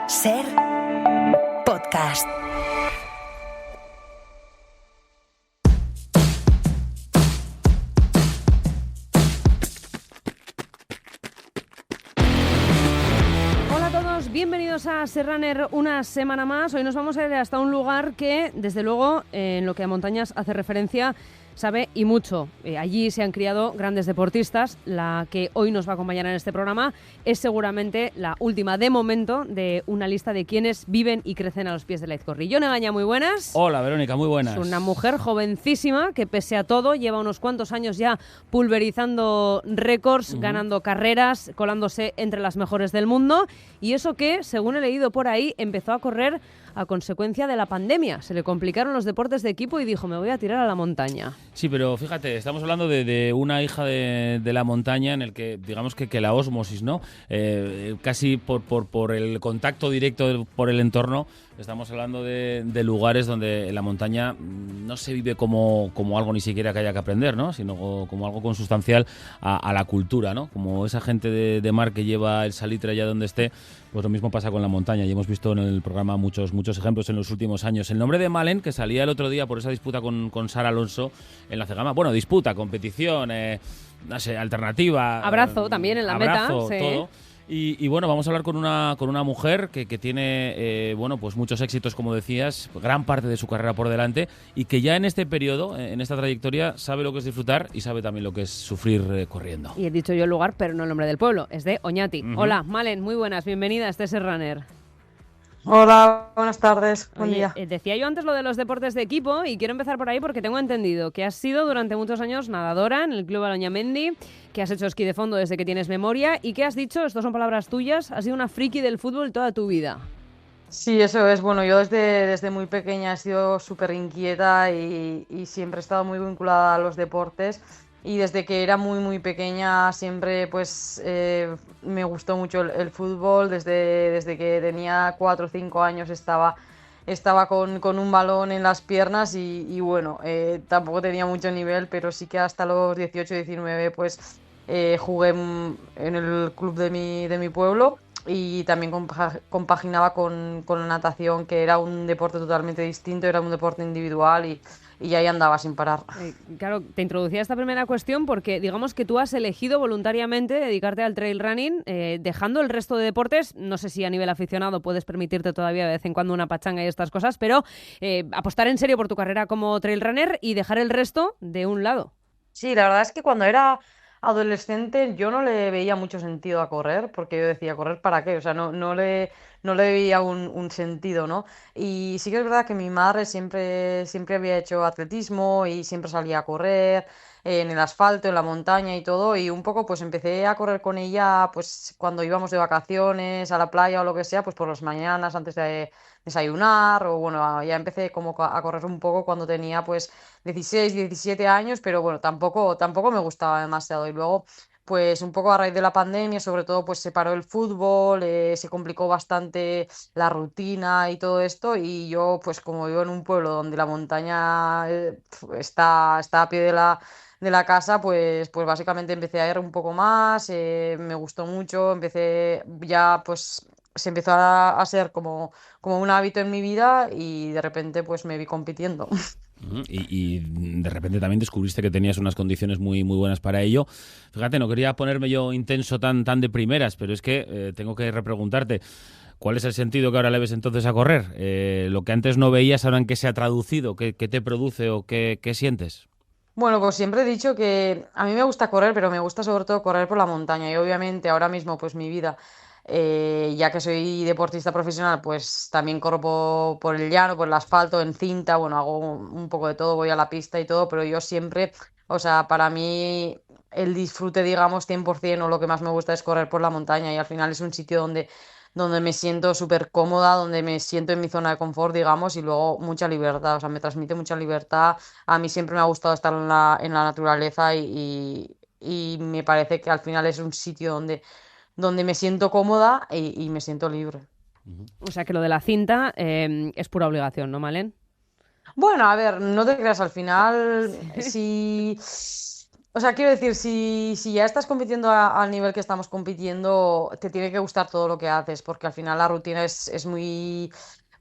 Ser podcast. Hola a todos, bienvenidos a Ser Runner una semana más. Hoy nos vamos a ir hasta un lugar que, desde luego, en lo que a montañas hace referencia, sabe y mucho. Allí se han criado grandes deportistas. La que hoy nos va a acompañar en este programa es seguramente la última, de momento, de una lista de quienes viven y crecen a los pies de la Aizkorri. Yone Gaña, muy buenas. Hola, Verónica, muy buenas. Es una mujer jovencísima que, pese a todo, lleva unos cuantos años ya pulverizando récords, ganando carreras, colándose entre las mejores del mundo. Y eso que, según he leído por ahí, empezó a correr a consecuencia de la pandemia. Se le complicaron los deportes de equipo y dijo, me voy a tirar a la montaña. Sí, pero fíjate, estamos hablando de una hija de la montaña en el que, digamos que la ósmosis, ¿no? Casi por el contacto directo por el entorno, estamos hablando de lugares donde la montaña no se vive como algo ni siquiera que haya que aprender, ¿no? Sino como algo consustancial a la cultura, ¿no? Como esa gente de mar que lleva el salitre allá donde esté, pues lo mismo pasa con la montaña. Y hemos visto en el programa muchos ejemplos en los últimos años. El nombre de Malen, que salía el otro día por esa disputa con Sara Alonso en la Cegama. Bueno, disputa, competición, no sé, alternativa. Abrazo también en la abrazo, meta. Sí. Todo. Y bueno, vamos a hablar con una mujer que tiene bueno, pues muchos éxitos, como decías, gran parte de su carrera por delante, y que ya en este periodo, en esta trayectoria, sabe lo que es disfrutar y sabe también lo que es sufrir corriendo. Y he dicho yo el lugar, pero no el nombre del pueblo, es de Oñati. Hola, Malen, muy buenas, bienvenida a este Ser Runner. Hola, buenas tardes, buen día. Decía yo antes lo de los deportes de equipo y quiero empezar por ahí porque tengo entendido que has sido durante muchos años nadadora en el Club Aloñamendi, que has hecho esquí de fondo desde que tienes memoria y que has dicho, estas son palabras tuyas, has sido una friki del fútbol toda tu vida. Sí, eso es. Bueno, yo desde muy pequeña he sido súper inquieta y siempre he estado muy vinculada a los deportes. Y desde que era muy pequeña siempre pues me gustó mucho el fútbol. Desde que tenía 4 o 5 años estaba con un balón en las piernas y bueno, tampoco tenía mucho nivel, pero sí que hasta los 18, 19 pues jugué en el club de mi pueblo y también compaginaba con la natación, que era un deporte totalmente distinto, era un deporte individual y ahí andaba sin parar. Claro, te introducía esta primera cuestión porque digamos que tú has elegido voluntariamente dedicarte al trail running, dejando el resto de deportes. No sé si a nivel aficionado puedes permitirte todavía de vez en cuando una pachanga y estas cosas, pero apostar en serio por tu carrera como trail runner y dejar el resto de un lado. Sí, la verdad es que cuando era adolescente yo no le veía mucho sentido a correr, porque yo decía, ¿correr para qué? O sea, no le veía un sentido, ¿no? Y sí que es verdad que mi madre siempre había hecho atletismo y siempre salía a correr en el asfalto, en la montaña y todo, y un poco pues empecé a correr con ella pues cuando íbamos de vacaciones a la playa o lo que sea, pues por las mañanas antes de desayunar, o bueno, ya empecé como a correr un poco cuando tenía pues 16, 17 años, pero bueno, tampoco me gustaba demasiado. Y luego, pues un poco a raíz de la pandemia, sobre todo, pues se paró el fútbol, se complicó bastante la rutina y todo esto. Y yo, pues como vivo en un pueblo donde la montaña está a pie de la casa, pues básicamente empecé a ir un poco más, me gustó mucho, empecé ya, pues se empezó a ser como un hábito en mi vida y de repente pues me vi compitiendo. Y de repente también descubriste que tenías unas condiciones muy buenas para ello. Fíjate, no quería ponerme yo intenso tan de primeras, pero es que tengo que repreguntarte, ¿cuál es el sentido que ahora le ves entonces a correr? Lo que antes no veías, ahora en qué se ha traducido, qué te produce o qué sientes. Bueno, pues siempre he dicho que a mí me gusta correr, pero me gusta sobre todo correr por la montaña y obviamente ahora mismo pues mi vida, ya que soy deportista profesional, pues también corro por el llano, por el asfalto, en cinta, bueno, hago un poco de todo, voy a la pista y todo, pero yo siempre, o sea, para mí el disfrute, digamos, 100% o lo que más me gusta es correr por la montaña y al final es un sitio donde me siento súper cómoda, donde me siento en mi zona de confort, digamos, y luego mucha libertad, o sea, me transmite mucha libertad. A mí siempre me ha gustado estar en la naturaleza y me parece que al final es un sitio donde me siento cómoda y me siento libre. O sea que lo de la cinta es pura obligación, ¿no, Malen? Bueno, a ver, no te creas, al final, si O sea, quiero decir, si ya estás compitiendo al nivel que estamos compitiendo, te tiene que gustar todo lo que haces, porque al final la rutina es muy,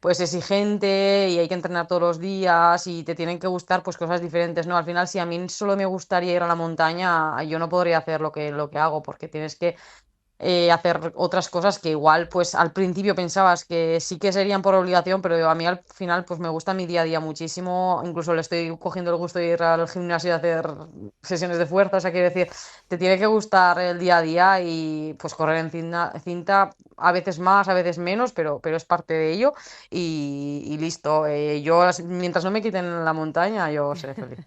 pues, exigente y hay que entrenar todos los días y te tienen que gustar, pues, cosas diferentes, ¿no? Al final, si a mí solo me gustaría ir a la montaña, yo no podría hacer lo que hago, porque tienes que hacer otras cosas que igual, pues al principio pensabas que sí que serían por obligación, pero a mí al final, pues me gusta mi día a día muchísimo. Incluso le estoy cogiendo el gusto de ir al gimnasio y hacer sesiones de fuerza. O sea, quiero decir, te tiene que gustar el día a día y pues correr en cinta, a veces más, a veces menos, pero es parte de ello y listo. Mientras no me quiten la montaña, yo seré feliz.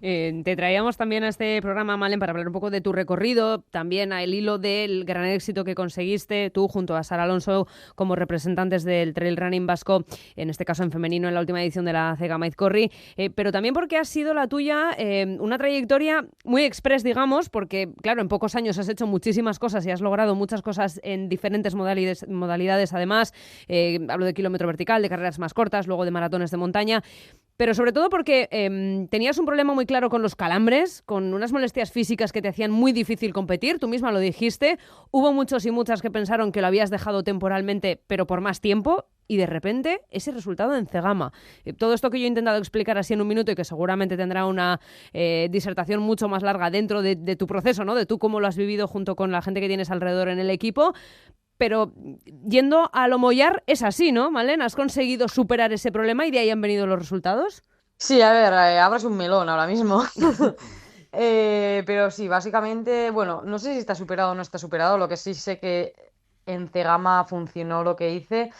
Te traíamos también a este programa, Malen, para hablar un poco de tu recorrido, también al hilo del gran éxito que conseguiste tú junto a Sara Alonso como representantes del trail running vasco, en este caso en femenino, en la última edición de la Cega Maizkorri, pero también porque ha sido la tuya una trayectoria muy express, digamos, porque, claro, en pocos años has hecho muchísimas cosas y has logrado muchas cosas en diferentes modalidades además. Hablo de kilómetro vertical, de carreras más cortas, luego de maratones de montaña, pero sobre todo porque tenías un problema muy claro con los calambres, con unas molestias físicas que te hacían muy difícil competir. Tú misma lo dijiste. Hubo muchos y muchas que pensaron que lo habías dejado temporalmente, pero por más tiempo. Y de repente, ese resultado en Cegama. Todo esto que yo he intentado explicar así en un minuto y que seguramente tendrá una disertación mucho más larga dentro de tu proceso, ¿no? De tú cómo lo has vivido junto con la gente que tienes alrededor en el equipo. Pero yendo a lo mollar es así, ¿no, Malen? ¿Has conseguido superar ese problema y de ahí han venido los resultados? Sí, a ver, abres un melón ahora mismo. Pero sí, básicamente, bueno, no sé si está superado o no está superado, lo que sí sé que en Cegama funcionó lo que hice.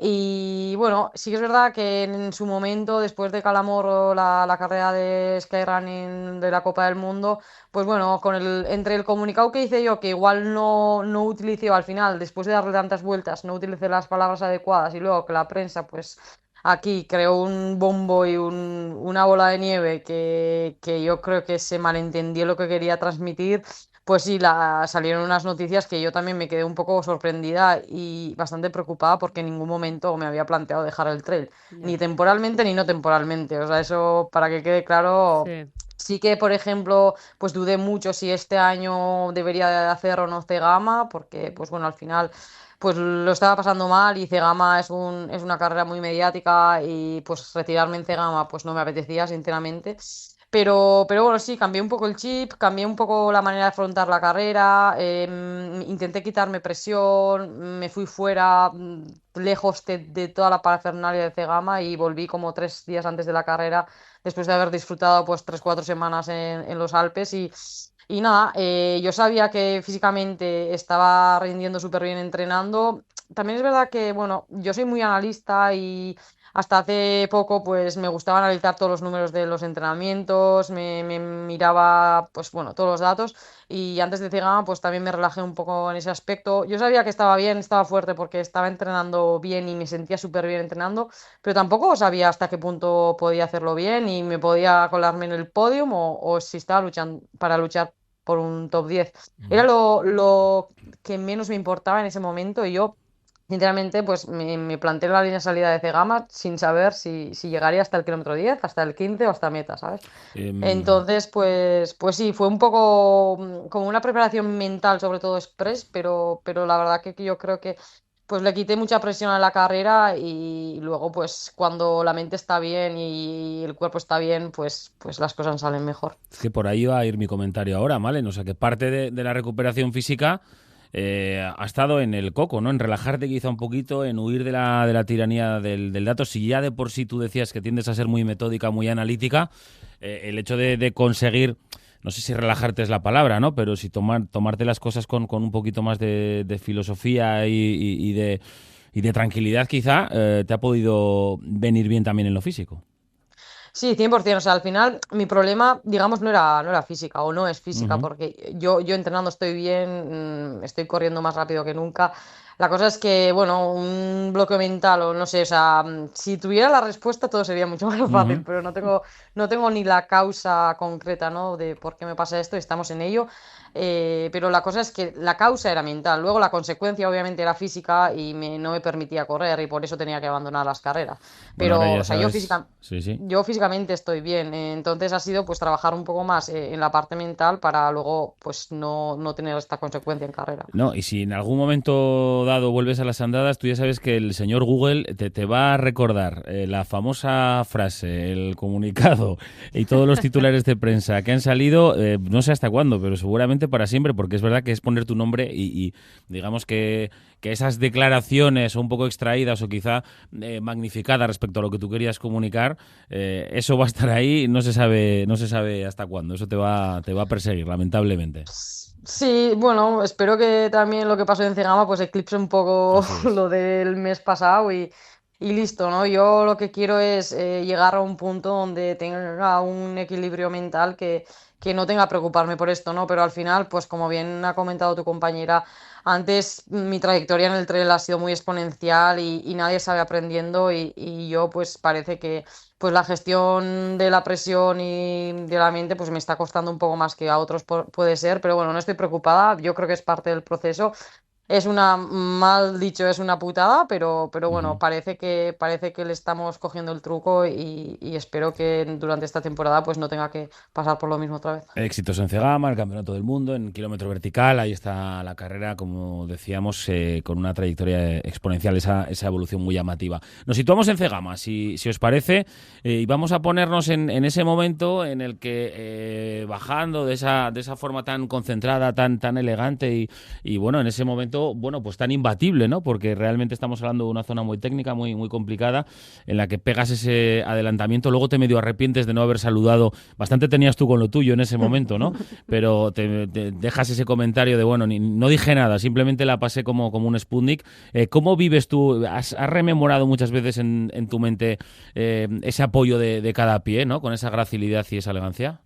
Y bueno, sí que es verdad que en su momento, después de Calamoro, la carrera de Skyrunning de la Copa del Mundo, pues bueno, entre el comunicado que hice yo, que igual no utilicé al final, después de darle tantas vueltas, no utilicé las palabras adecuadas y luego que la prensa, pues aquí creó un bombo y una bola de nieve que yo creo que se malentendió lo que quería transmitir. Pues sí, salieron unas noticias que yo también me quedé un poco sorprendida y bastante preocupada porque en ningún momento me había planteado dejar el trail, ni Ya. temporalmente ni no temporalmente. O sea, eso para que quede claro. Sí. Sí que, por ejemplo, pues dudé mucho si este año debería de hacer o no Cegama, porque, pues bueno, al final, pues lo estaba pasando mal y Cegama es una carrera muy mediática y pues retirarme en Cegama, pues no me apetecía, sinceramente. Pero bueno, sí, cambié un poco el chip, cambié un poco la manera de afrontar la carrera, intenté quitarme presión, me fui fuera, lejos de toda la parafernalia de Cegama y volví como 3 días antes de la carrera después de haber disfrutado pues 3, 4 semanas en los Alpes y nada, yo sabía que físicamente estaba rindiendo súper bien entrenando. También es verdad que, bueno, yo soy muy analista y hasta hace poco pues me gustaba analizar todos los números de los entrenamientos, me miraba pues bueno, todos los datos y antes de Cegama pues también me relajé un poco en ese aspecto. Yo sabía que estaba bien, estaba fuerte porque estaba entrenando bien y me sentía súper bien entrenando, pero tampoco sabía hasta qué punto podía hacerlo bien y me podía colarme en el podium o si estaba luchando para luchar por un top 10. Era Ujú. lo que menos me importaba en ese momento y yo, sinceramente, pues me planteé la línea de salida de Cegama sin saber si llegaría hasta el kilómetro 10, hasta el 15 o hasta meta, ¿sabes? Em, Entonces, pues sí, fue un poco como una preparación mental, sobre todo express, pero la verdad que yo creo que pues le quité mucha presión a la carrera y luego pues cuando la mente está bien y el cuerpo está bien, pues las cosas salen mejor. es que por ahí va a ir mi comentario ahora, ¿vale? O sea, que parte de la recuperación física ha estado en el coco, ¿no? En relajarte quizá un poquito, en huir de la tiranía del dato. Si ya de por sí tú decías que tiendes a ser muy metódica, muy analítica, el hecho de conseguir, no sé si relajarte es la palabra, ¿no? Pero si tomarte las cosas con un poquito más de filosofía y de tranquilidad quizá, te ha podido venir bien también en lo físico. Sí, 100%. O sea, al final mi problema, digamos, no era física o no es física, Ujú. porque yo entrenando estoy bien, estoy corriendo más rápido que nunca. La cosa es que, bueno, un bloqueo mental o no sé, o sea, si tuviera la respuesta todo sería mucho más fácil, Ujú. pero no tengo ni la causa concreta, ¿no? De por qué me pasa esto, y estamos en ello. Pero la cosa es que la causa era mental, luego la consecuencia obviamente era física y no me permitía correr y por eso tenía que abandonar las carreras. Bueno, ahora Pero, ya o sea, yo sabes. Sí, sí. yo físicamente estoy bien, entonces ha sido pues trabajar un poco más en la parte mental para luego pues no tener esta consecuencia en carrera. No, y si en algún momento dado vuelves a las andadas, tú ya sabes que el señor Google te va a recordar la famosa frase, el comunicado y todos los titulares de prensa que han salido, no sé hasta cuándo, pero seguramente para siempre, porque es verdad que es poner tu nombre y digamos que esas declaraciones un poco extraídas o quizá magnificadas respecto a lo que tú querías comunicar, eso va a estar ahí, no se sabe hasta cuándo, eso te va a perseguir, lamentablemente. Sí, bueno, espero que también lo que pasó en Cegama pues eclipse un poco Así es. lo del mes pasado y listo, ¿no? Yo lo que quiero es llegar a un punto donde tenga un equilibrio mental que no tenga que preocuparme por esto, ¿no? Pero al final, pues como bien ha comentado tu compañera, antes mi trayectoria en el trail ha sido muy exponencial y nadie sabe aprendiendo y yo pues parece que pues la gestión de la presión y de la mente pues me está costando un poco más que a otros puede ser, pero bueno, no estoy preocupada, yo creo que es parte del proceso. Es mal dicho, es una putada, pero bueno, Ujú. parece que le estamos cogiendo el truco y espero que durante esta temporada pues no tenga que pasar por lo mismo otra vez. Éxitos en Cegama, el Campeonato del Mundo, en kilómetro vertical, ahí está la carrera, como decíamos, con una trayectoria exponencial, esa evolución muy llamativa. Nos situamos en Cegama, si os parece, y vamos a ponernos en ese momento en el que, bajando de esa forma tan concentrada, tan elegante y bueno, en ese momento, bueno, pues tan imbatible, ¿no? Porque realmente estamos hablando de una zona muy técnica, muy, muy complicada, en la que pegas ese adelantamiento, luego te medio arrepientes de no haber saludado. Bastante tenías tú con lo tuyo en ese momento, ¿no? Pero te dejas ese comentario de, bueno, no dije nada, simplemente la pasé como un Sputnik. ¿Cómo vives tú? ¿Has rememorado muchas veces en tu mente ese apoyo de cada pie, ¿no? Con esa gracilidad y esa elegancia.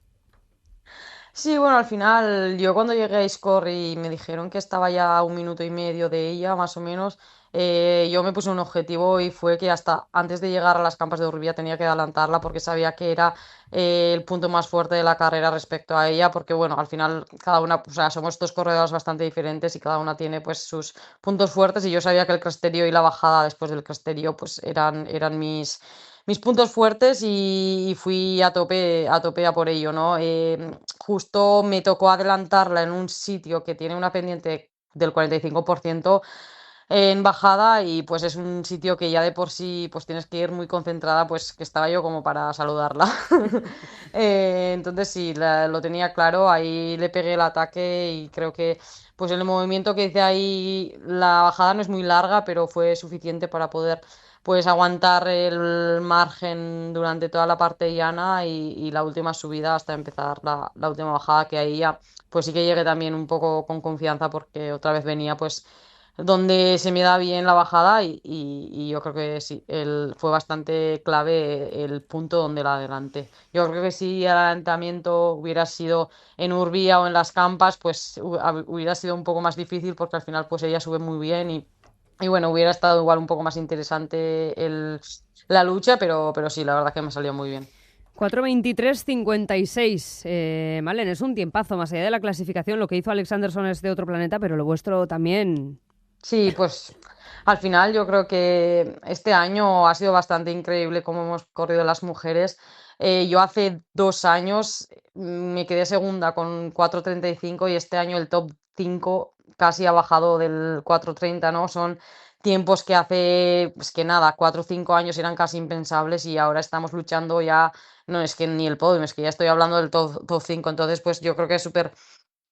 Sí, bueno, al final yo cuando llegué a Iscorri y me dijeron que estaba ya a 1 minuto y medio de ella, más o menos, yo me puse un objetivo y fue que hasta antes de llegar a las campas de Urbía tenía que adelantarla porque sabía que era el punto más fuerte de la carrera respecto a ella, porque bueno, al final cada una, o sea, somos dos corredoras bastante diferentes y cada una tiene pues sus puntos fuertes y yo sabía que el cresterío y la bajada después del cresterío pues eran mis puntos fuertes y fui a tope a por ello, ¿no? Justo me tocó adelantarla en un sitio que tiene una pendiente del 45% en bajada y pues es un sitio que ya de por sí pues tienes que ir muy concentrada, pues que estaba yo como para saludarla. Entonces sí, lo tenía claro, ahí le pegué el ataque y creo que pues el movimiento que hice ahí, la bajada no es muy larga, pero fue suficiente para poder pues aguantar el margen durante toda la parte llana y la última subida hasta empezar la última bajada, que ahí ya pues sí que llegué también un poco con confianza porque otra vez venía pues donde se me da bien la bajada y yo creo que sí, fue bastante clave el punto donde la adelanté. Yo creo que si el adelantamiento hubiera sido en Urbía o en las Campas, pues hubiera sido un poco más difícil porque al final pues ella sube muy bien y bueno, hubiera estado igual un poco más interesante la lucha, pero sí, la verdad que me salió muy bien. 4:23:56. Malen, es un tiempazo. Más allá de la clasificación, lo que hizo Alexanderson es de otro planeta, pero lo vuestro también. Sí, pues al final yo creo que este año ha sido bastante increíble cómo hemos corrido las mujeres. Yo hace 2 años me quedé segunda con 4:35 y este año el top 5 casi ha bajado del 4:30, ¿no? Son tiempos que hace, pues que nada, 4 o 5 años eran casi impensables y ahora estamos luchando ya, no es que ni el podio, es que ya estoy hablando del top 5, entonces pues yo creo que es súper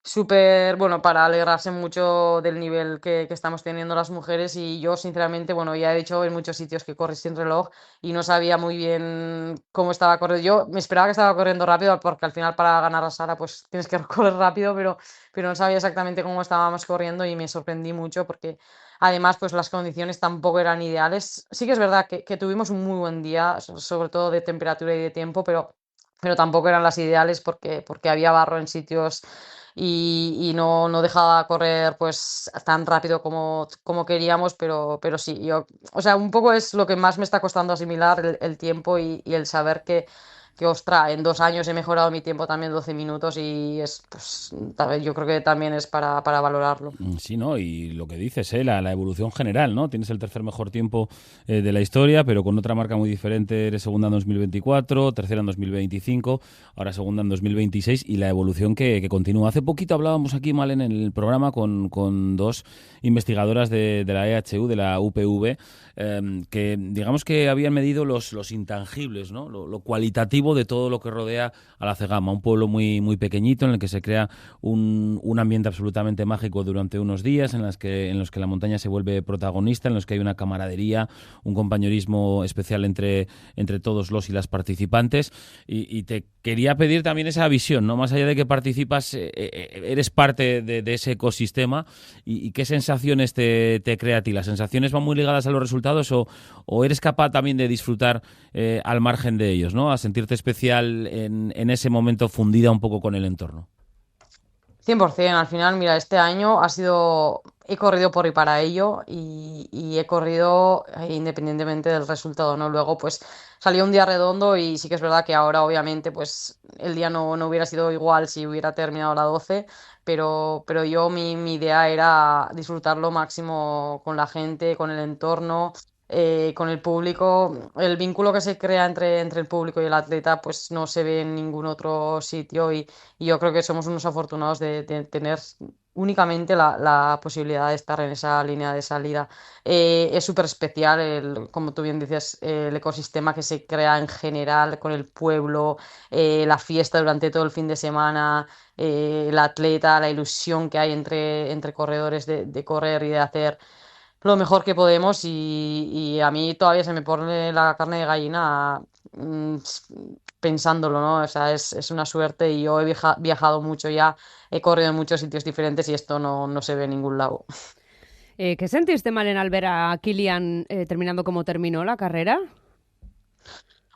súper, bueno, para alegrarse mucho del nivel que estamos teniendo las mujeres y yo, sinceramente, bueno, ya he dicho en muchos sitios que corrí sin reloj y no sabía muy bien cómo estaba corriendo. Yo me esperaba que estaba corriendo rápido porque al final para ganar a Sara pues tienes que correr rápido, pero no sabía exactamente cómo estábamos corriendo y me sorprendí mucho porque además pues las condiciones tampoco eran ideales. Sí que es verdad que tuvimos un muy buen día, sobre todo de temperatura y de tiempo, pero tampoco eran las ideales porque había barro en sitios y no dejaba correr pues tan rápido como queríamos, pero sí, o sea, un poco es lo que más me está costando asimilar el tiempo y el saber que, ostra, en 2 años he mejorado mi tiempo también 12 minutos y pues, yo creo que también es para valorarlo. Sí, ¿no? Y lo que dices, la evolución general, ¿no? Tienes el tercer mejor tiempo de la historia, pero con otra marca muy diferente. Eres segunda en 2024, tercera en 2025, ahora segunda en 2026 y la evolución que continúa. Hace poquito hablábamos aquí, Malen, en el programa con dos investigadoras de la EHU, de la UPV, que digamos que habían medido los intangibles, ¿no? Lo cualitativo de todo lo que rodea a la Cegama, un pueblo muy, muy pequeñito en el que se crea un ambiente absolutamente mágico durante unos días en los que la montaña se vuelve protagonista, en los que hay una camaradería, un compañerismo especial entre todos los y las participantes y te quería pedir también esa visión, ¿no? Más allá de que participas, eres parte de ese ecosistema y qué sensaciones te crea a ti. ¿Las sensaciones van muy ligadas a los resultados o eres capaz también de disfrutar al margen de ellos, ¿no? A sentirte especial en ese momento fundida un poco con el entorno? 100%, al final, mira, este año he corrido por y para ello y he corrido independientemente del resultado, ¿no? Luego, pues salió un día redondo y sí que es verdad que ahora, obviamente, pues el día no hubiera sido igual si hubiera terminado a la 12, pero mi idea era disfrutar lo máximo con la gente, con el entorno. Con el público, el vínculo que se crea entre el público y el atleta, pues no se ve en ningún otro sitio y yo creo que somos unos afortunados de tener únicamente la posibilidad de estar en esa línea de salida. Es súper especial, como tú bien dices, el ecosistema que se crea en general con el pueblo, la fiesta durante todo el fin de semana, el atleta, la ilusión que hay entre corredores de correr y de hacer lo mejor que podemos y a mí todavía se me pone la carne de gallina mm, pensándolo, ¿no? O sea, es una suerte y yo he viajado mucho ya, he corrido en muchos sitios diferentes y esto no se ve en ningún lado. ¿Qué sentiste, Malen, al ver a Kilian terminando como terminó la carrera?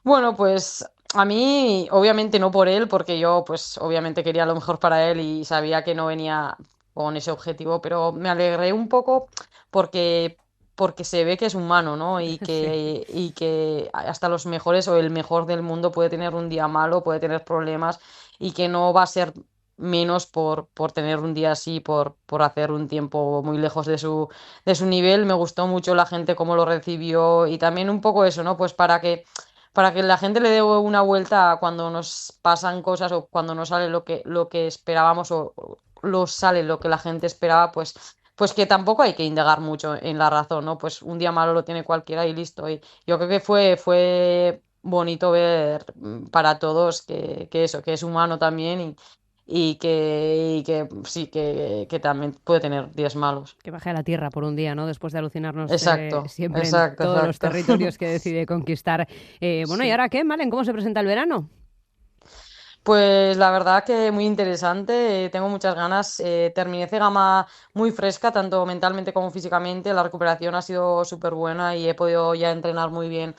Bueno, pues a mí, obviamente no por él, porque yo pues obviamente quería lo mejor para él y sabía que no venía con ese objetivo, pero me alegré un poco porque, porque se ve que es humano, ¿no? Y Sí. que hasta los mejores o el mejor del mundo puede tener un día malo, puede tener problemas y que no va a ser menos por tener un día así, por hacer un tiempo muy lejos de su nivel. Me gustó mucho la gente cómo lo recibió y también un poco eso, ¿no? Pues para que la gente le dé una vuelta a cuando nos pasan cosas o cuando no sale lo que esperábamos o lo sale lo que la gente esperaba, pues que tampoco hay que indagar mucho en la razón, ¿no? Pues un día malo lo tiene cualquiera y listo. Y yo creo que fue bonito ver para todos que eso, que es humano también y que sí, que también puede tener días malos. Que baje a la tierra por un día, ¿no? Después de alucinarnos Exacto, siempre en exacto, todos los exacto. territorios que decide conquistar. Bueno, ¿y Sí. ahora qué, Malen? ¿Cómo se presenta el verano? Pues la verdad que muy interesante, tengo muchas ganas. Terminé Cegama muy fresca, tanto mentalmente como físicamente. La recuperación ha sido súper buena y he podido ya entrenar muy bien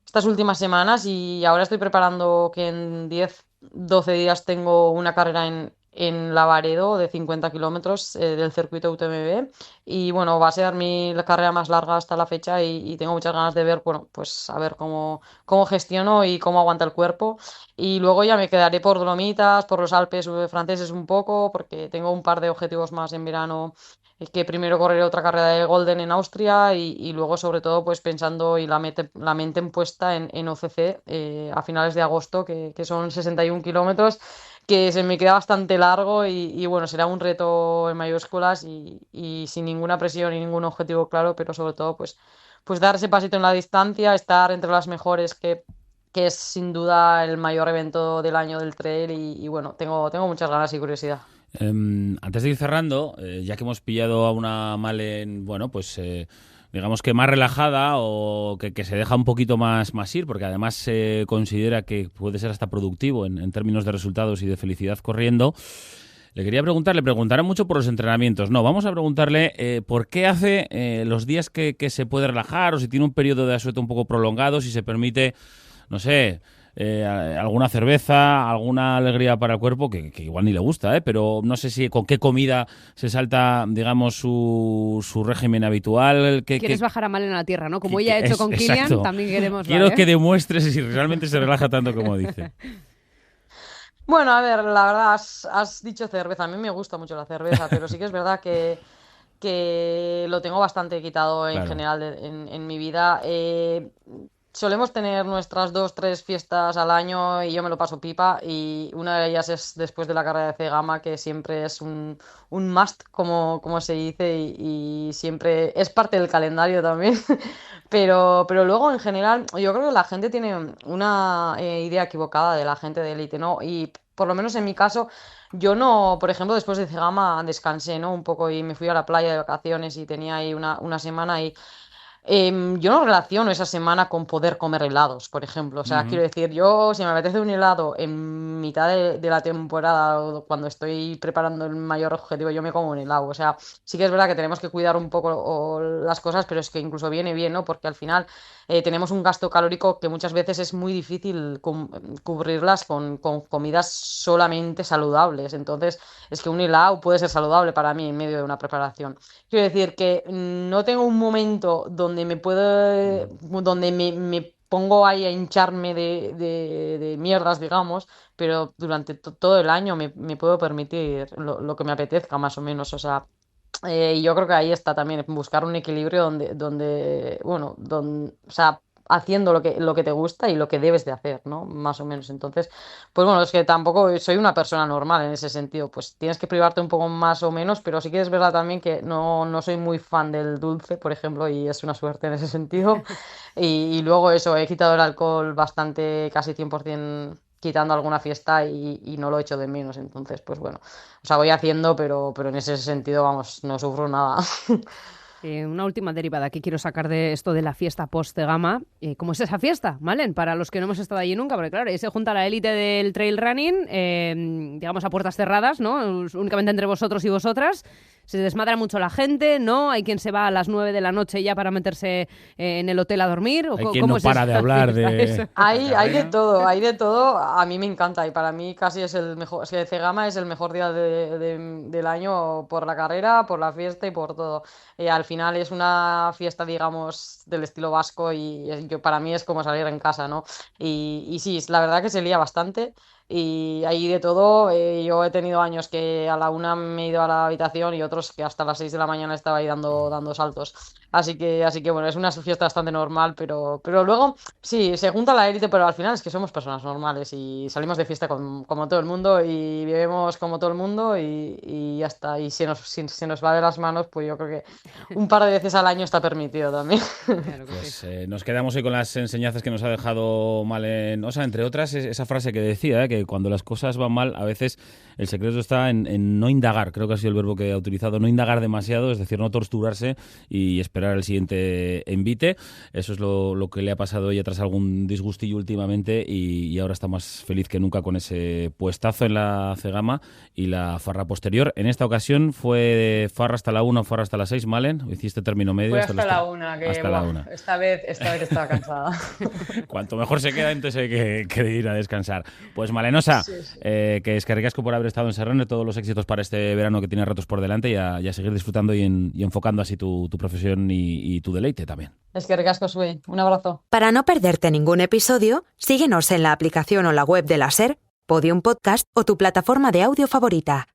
estas últimas semanas y ahora estoy preparando que en 10 12 días tengo una carrera en Lavaredo de 50 kilómetros del circuito UTMB y bueno, va a ser la carrera más larga hasta la fecha y tengo muchas ganas de ver, bueno, pues a ver cómo gestiono y cómo aguanta el cuerpo y luego ya me quedaré por Dolomitas, por los Alpes franceses un poco porque tengo un par de objetivos más en verano que primero correré otra carrera de Golden en Austria y luego sobre todo pues pensando y la mente puesta en OCC a finales de agosto que son 61 kilómetros que se me queda bastante largo y bueno será un reto en mayúsculas y sin ninguna presión y ningún objetivo claro pero sobre todo pues dar ese pasito en la distancia estar entre las mejores que es sin duda el mayor evento del año del trail y bueno tengo muchas ganas y curiosidad. Antes de ir cerrando, ya que hemos pillado a una Malen, bueno, pues digamos que más relajada o que se deja un poquito más ir, porque además se considera que puede ser hasta productivo en términos de resultados y de felicidad corriendo. Le quería preguntar, le preguntarán mucho por los entrenamientos. No, vamos a preguntarle por qué hace los días que se puede relajar o si tiene un periodo de asueto un poco prolongado, si se permite, no sé, alguna cerveza, alguna alegría para el cuerpo, que igual ni le gusta, pero no sé si con qué comida se salta, digamos, su régimen habitual. Quieres bajar a Malen a la tierra, ¿no? Como ella ha hecho con Kilian, exacto. también queremos... Quiero que demuestres si realmente se relaja tanto como dice. Bueno, a ver, la verdad, has dicho cerveza. A mí me gusta mucho la cerveza, pero sí que es verdad que lo tengo bastante quitado en Claro. general en mi vida. Solemos tener nuestras 2, 3 fiestas al año y yo me lo paso pipa, y una de ellas es después de la carrera de C-Gama, que siempre es un must, como se dice, y siempre es parte del calendario también. Pero luego, en general, yo creo que la gente tiene una idea equivocada de la gente de élite, ¿no? Y por lo menos en mi caso, yo no, por ejemplo, después de Cegama descansé, ¿no? Un poco y me fui a la playa de vacaciones y tenía ahí una semana y yo no relaciono esa semana con poder comer helados, por ejemplo. O sea, Ujú. quiero decir, yo si me apetece un helado en mitad de la temporada o cuando estoy preparando el mayor objetivo, yo me como un helado. O sea, sí que es verdad que tenemos que cuidar un poco las cosas, pero es que incluso viene bien, ¿no? Porque al final tenemos un gasto calórico que muchas veces es muy difícil cubrirlas con comidas solamente saludables. Entonces, es que un helado puede ser saludable para mí en medio de una preparación. Quiero decir que no tengo un momento donde donde me pongo ahí a hincharme de mierdas, digamos, pero durante todo el año me puedo permitir lo que me apetezca, más o menos. O sea, y yo creo que ahí está también, buscar un equilibrio bueno, o sea, haciendo lo que te gusta y lo que debes de hacer, ¿no? Más o menos. Entonces, pues bueno, es que tampoco soy una persona normal en ese sentido. Pues tienes que privarte un poco más o menos, pero sí que es verdad también que no soy muy fan del dulce, por ejemplo, y es una suerte en ese sentido. Y luego eso, he quitado el alcohol bastante, casi 100%, quitando alguna fiesta, y no lo echo de menos. Entonces, pues bueno, o sea, voy haciendo, pero en ese sentido, vamos, no sufro nada. Una última derivada que quiero sacar de esto de la fiesta post-Gama. ¿Cómo es esa fiesta, Malen? Para los que no hemos estado allí nunca, porque claro, ahí se junta la élite del trail running, digamos a puertas cerradas, ¿no? Únicamente entre vosotros y vosotras. Se desmadra mucho la gente, ¿no? Hay quien se va a las 9 de la noche ya para meterse en el hotel a dormir. Hay quien ¿Cómo no es para esa de hablar fiesta? de... Eso. Hay de todo, hay de todo. A mí me encanta y para mí casi es el mejor. Es que Cegama es el mejor día del año por la carrera, por la fiesta y por todo. Al final es una fiesta, digamos, del estilo vasco, y para mí es como salir en casa, ¿no? Y sí, la verdad que se lía bastante. Y hay de todo. Yo he tenido años que a la 1 me he ido a la habitación y otros que hasta las 6 de la mañana estaba ahí dando saltos. Así que bueno, es una fiesta bastante normal, pero luego sí, se junta la élite, pero al final es que somos personas normales y salimos de fiesta como todo el mundo y vivimos como todo el mundo, y ya está. Y si se nos va de las manos, pues yo creo que un par de veces al año está permitido también. Claro que sí. Pues nos quedamos hoy con las enseñanzas que nos ha dejado Malen Osa, entre otras esa frase que decía, que cuando las cosas van mal, a veces el secreto está en no indagar, creo que ha sido el verbo que ha utilizado, no indagar demasiado, es decir, no torturarse y esperar el siguiente envite. Eso es lo que le ha pasado a ella tras algún disgustillo últimamente, y ahora está más feliz que nunca con ese puestazo en la Cegama y la farra posterior. En esta ocasión fue farra hasta la 1, farra hasta las 6, Malen, hiciste término medio. Fue hasta la 1, que hasta la 1. Esta vez estaba cansada. Cuanto mejor se queda, entonces hay que ir a descansar. Pues Malenosa, Sí, sí. que es que ricasco por haber estado en Serrano, todos los éxitos para este verano que tiene retos por delante, y a seguir disfrutando y enfocando así tu profesión y tu deleite también. Es que ricasco, Sui. Un abrazo. Para no perderte ningún episodio, síguenos en la aplicación o la web de la SER, Podium Podcast o tu plataforma de audio favorita.